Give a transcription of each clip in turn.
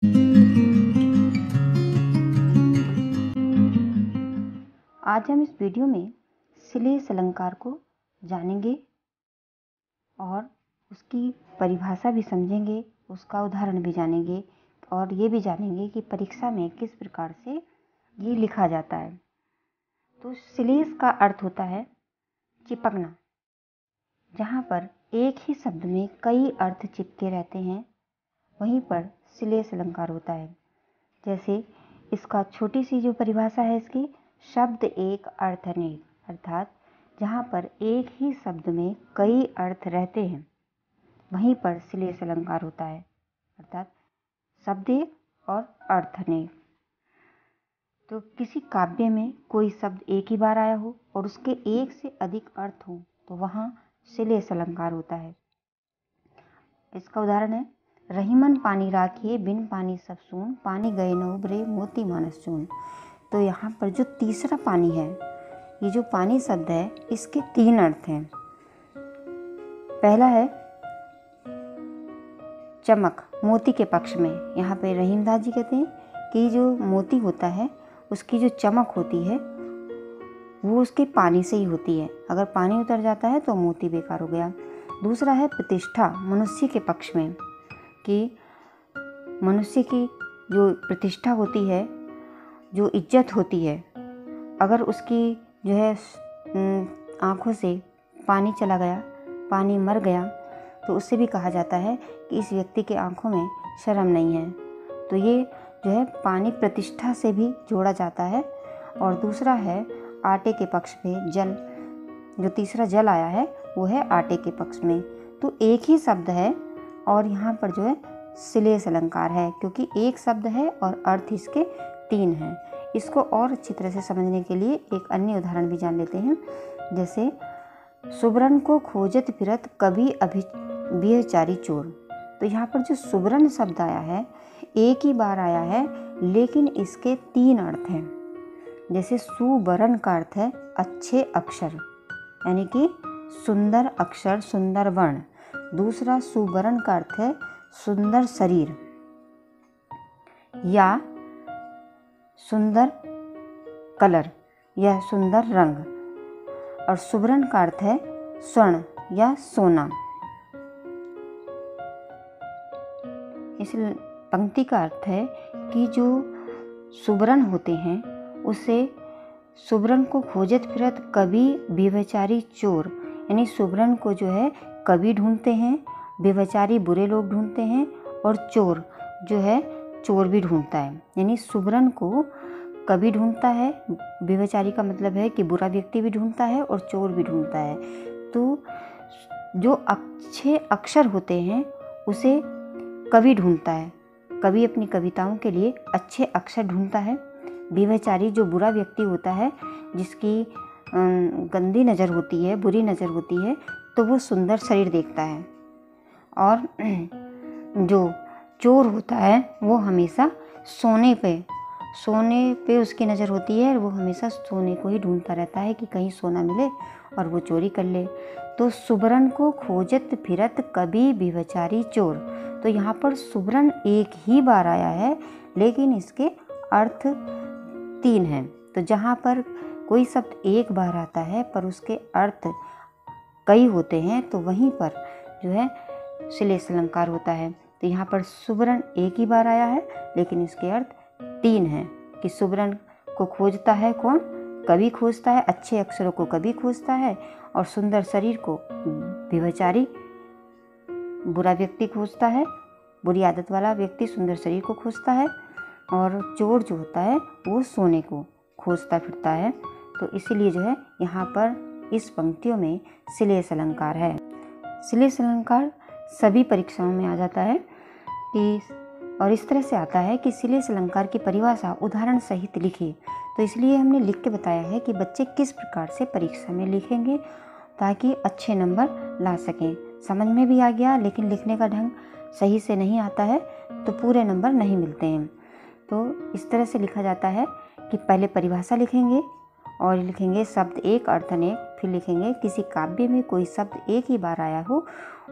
आज हम इस वीडियो में श्लेष अलंकार को जानेंगे और उसकी परिभाषा भी समझेंगे, उसका उदाहरण भी जानेंगे और ये भी जानेंगे कि परीक्षा में किस प्रकार से ये लिखा जाता है। तो श्लेष का अर्थ होता है चिपकना। जहाँ पर एक ही शब्द में कई अर्थ चिपके रहते हैं, वहीं पर श्लेष अलंकार होता है। जैसे इसका छोटी सी जो परिभाषा है इसकी, शब्द एक अर्थ अनेक, अर्थात जहाँ पर एक ही शब्द में कई अर्थ रहते हैं वहीं पर श्लेष अलंकार होता है, अर्थात शब्द एक और अर्थ अनेक। तो किसी काव्य में कोई शब्द एक ही बार आया हो और उसके एक से अधिक अर्थ हो तो वहाँ श्लेष अलंकार होता है। इसका उदाहरण है, रहीमन पानी राखिए बिन पानी सब सून, पानी गए न उबरे मोती मानस चून। तो यहाँ पर जो तीसरा पानी है, ये जो पानी शब्द है इसके तीन अर्थ हैं। पहला है चमक, मोती के पक्ष में। यहाँ पे रहीमदास जी कहते हैं कि जो मोती होता है उसकी जो चमक होती है वो उसके पानी से ही होती है, अगर पानी उतर जाता है तो मोती बेकार हो गया। दूसरा है प्रतिष्ठा, मनुष्य के पक्ष में, कि मनुष्य की जो प्रतिष्ठा होती है, जो इज्जत होती है, अगर उसकी जो है आँखों से पानी चला गया, पानी मर गया, तो उससे भी कहा जाता है कि इस व्यक्ति के आँखों में शर्म नहीं है। तो ये जो है पानी प्रतिष्ठा से भी जोड़ा जाता है। और दूसरा है आटे के पक्ष में जल, जो तीसरा जल आया है वो है आटे के पक्ष में। तो एक ही शब्द है और यहाँ पर जो है श्लेष अलंकार है, क्योंकि एक शब्द है और अर्थ इसके तीन हैं। इसको और अच्छी तरह से समझने के लिए एक अन्य उदाहरण भी जान लेते हैं। जैसे सुबरन को खोजत फिरत कभी व्यभिचारी चोर। तो यहाँ पर जो सुबरन शब्द आया है एक ही बार आया है, लेकिन इसके तीन अर्थ हैं। जैसे सुबरन का अर्थ है अच्छे अक्षर, यानी कि सुंदर अक्षर, सुंदर वर्ण। दूसरा सुबरन का अर्थ है सुंदर शरीर या सुंदर कलर या सुंदर रंग। और सुबरन का अर्थ है स्वर्ण या सोना। इस पंक्ति का अर्थ है कि जो सुबरन होते हैं उसे सुबरन को खोजत फिरत कवि व्यभिचारी चोर, यानी सुबरन को जो है कवि ढूंढते हैं, व्यभिचारी बुरे लोग ढूंढते हैं और चोर जो है चोर भी ढूंढता है। यानी सुबरन को कवि ढूंढता है, व्यभिचारी का मतलब है कि बुरा व्यक्ति भी ढूंढता है और चोर भी ढूंढता है। तो जो अच्छे अक्षर होते हैं उसे कवि ढूंढता है, कवि अपनी कविताओं के लिए अच्छे अक्षर ढूंढता है। व्यभिचारी जो बुरा व्यक्ति होता है, जिसकी गंदी नज़र होती है, बुरी नज़र होती है, तो वो सुंदर शरीर देखता है। और जो चोर होता है वो हमेशा सोने पे उसकी नज़र होती है और वो हमेशा सोने को ही ढूंढता रहता है कि कहीं सोना मिले और वो चोरी कर ले। तो सुबरन को खोजत फिरत कभी व्यभिचारी चोर। तो यहाँ पर सुबरन एक ही बार आया है, लेकिन इसके अर्थ तीन हैं। तो जहाँ पर कोई शब्द एक बार आता है पर उसके अर्थ कई होते हैं, तो वहीं पर जो है श्लेष अलंकार होता है। तो यहाँ पर सुबरन एक ही बार आया है, लेकिन इसके अर्थ तीन हैं कि सुबरन को खोजता है कौन? कवि खोजता है, अच्छे अक्षरों को कवि खोजता है, और सुंदर शरीर को व्यभिचारी बुरा व्यक्ति खोजता है, बुरी आदत वाला व्यक्ति सुंदर शरीर को खोजता है, और चोर जो होता है वो सोने को खोजता फिरता है। तो इसीलिए जो है यहाँ पर इस पंक्तियों में श्लेष अलंकार है। श्लेष अलंकार सभी परीक्षाओं में आ जाता है कि, और इस तरह से आता है कि श्लेष अलंकार की परिभाषा उदाहरण सहित लिखिए। तो इसलिए हमने लिख के बताया है कि बच्चे किस प्रकार से परीक्षा में लिखेंगे ताकि अच्छे नंबर ला सकें। समझ में भी आ गया, लेकिन लिखने का ढंग सही से नहीं आता है तो पूरे नंबर नहीं मिलते हैं। तो इस तरह से लिखा जाता है कि पहले परिभाषा लिखेंगे और लिखेंगे शब्द एक अर्थ अनेक, फिर लिखेंगे किसी काव्य में कोई शब्द एक ही बार आया हो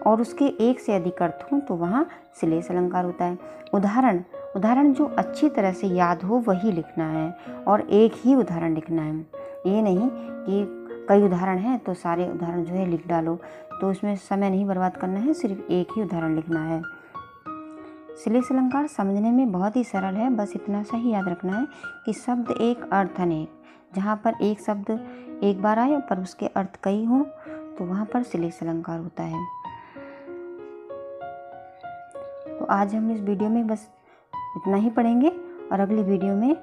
और उसके एक से अधिक अर्थ हों तो वहाँ श्लेष अलंकार होता है। उदाहरण उदाहरण जो अच्छी तरह से याद हो वही लिखना है और एक ही उदाहरण लिखना है। ये नहीं कि कई उदाहरण हैं तो सारे उदाहरण जो है लिख डालो, तो उसमें समय नहीं बर्बाद करना है, सिर्फ एक ही उदाहरण लिखना है। श्लेष अलंकार समझने में बहुत ही सरल है, बस इतना सा ही याद रखना है कि शब्द एक अर्थ अनेक। जहाँ पर एक शब्द एक बार आए पर उसके अर्थ कई हों तो वहाँ पर श्लेष अलंकार होता है। तो आज हम इस वीडियो में बस इतना ही पढ़ेंगे और अगली वीडियो में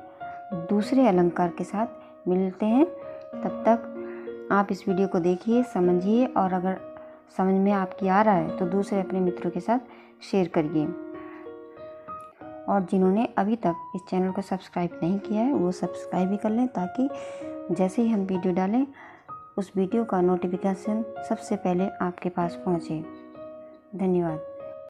दूसरे अलंकार के साथ मिलते हैं। तब तक आप इस वीडियो को देखिए, समझिए और अगर समझ में आपकी आ रहा है तो दूसरे अपने मित्रों के साथ शेयर करिए। और जिन्होंने अभी तक इस चैनल को सब्सक्राइब नहीं किया है वो सब्सक्राइब भी कर लें, ताकि जैसे ही हम वीडियो डालें उस वीडियो का नोटिफिकेशन सबसे पहले आपके पास पहुँचे। धन्यवाद।